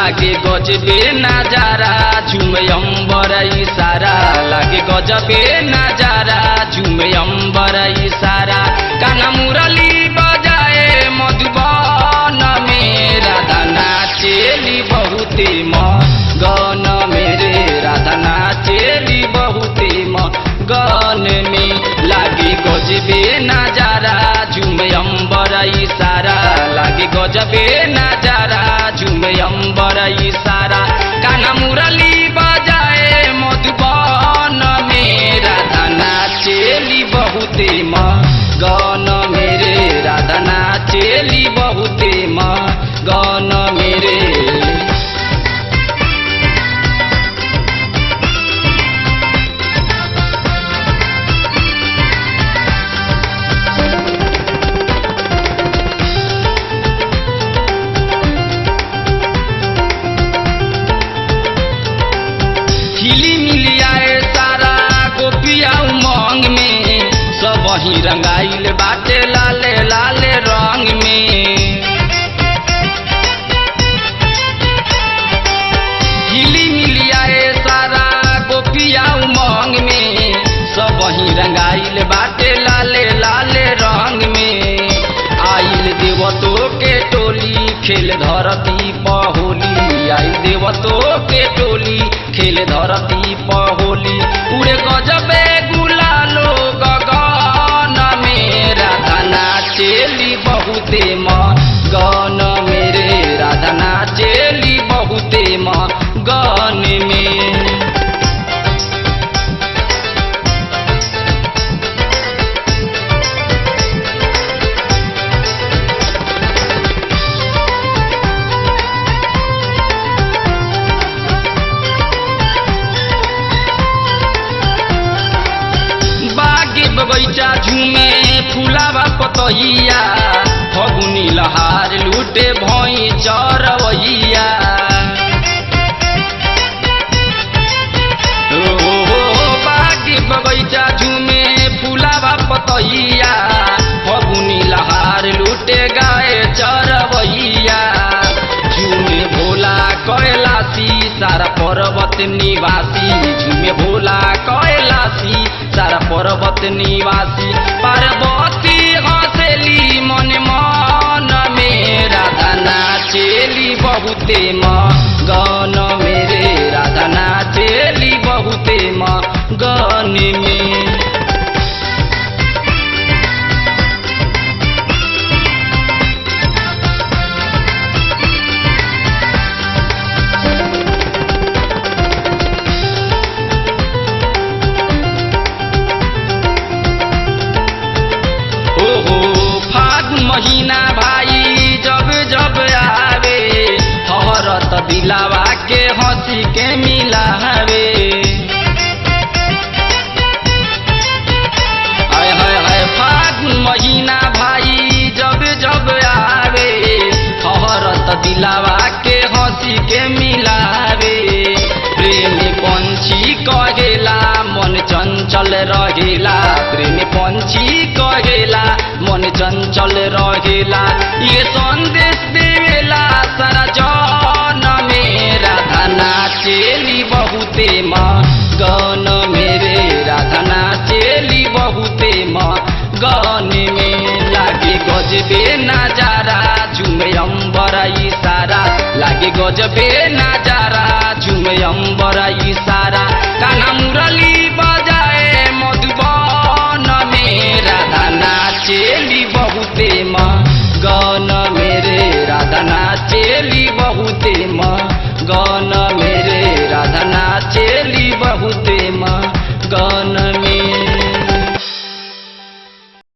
लागे गजबे नजारा झूमे अंबर इशारा लागे गजबे नजारा झूमे अंबर इशारा काना मुरली बजाए मधुबन में राधा नाचेली बहुते मगन मेरे राधा नाचेली बहुते मगन में लागे गजबे नजारा झूमे अंबर इशारा लागे गजबे नजारा झूमे अंबर इशारा काना मुरली बजाए मधुबन में राधा नाचेली बहुते मगन मेरे राधा नाचेली बहुते मगन मेरे। हिली मिली आए सारा गोपिया उमंग में सब वही रंगाइल बाटे लाले लाले रंग में। हिली मिली आए सारा गोपिया उमंग में सब वही रंगाइल बाटे लाले लाले रंग में। आइल देवतो के टोली खेल धरती पहोली आइल देवतो के टोली खेल धरती पहोली उड़े गजबे गुलालो गगन में राधा नाचेली बहुते मगन मेरे राधा नाचेली बहुते मगन में। बगैचा झूमे फूलावा पतहिया फगुनी लहार लूटे भई चरवैया बागी बगैचा झूमे फूलावा पतहिया फगुनी लहार लूटे गाए चरवैया झूमे भोला कैलाशी सारा पर्वत निवासी झूमे भोला कैलाशी सारा पर्वत निवासी पार्वती हंसेली मन मन में राधा नाचेली बहुते मगन मेरे राधा नाचेली बहुते मगन में। महीना भाई जब जब आवे हरत दिलावा के हंसी के मिलावे हाय हाय हाय फागुन महीना भाई जब जब आवे हरत दिलावा के हंसी के मिलावे प्रेमी पंछी कहेला मन चंचल रहेला प्रेमी पंछी कहेला मन चंचल रहेला ये संदेश देवेला सारा जन में राधा नाचेली बहुते मगन मेरे राधा नाचेली बहुते मगन में लागे गजबे नजारा झूमे अंबर इशारा लागे गजबे नजारा झूमे अंबर इशारा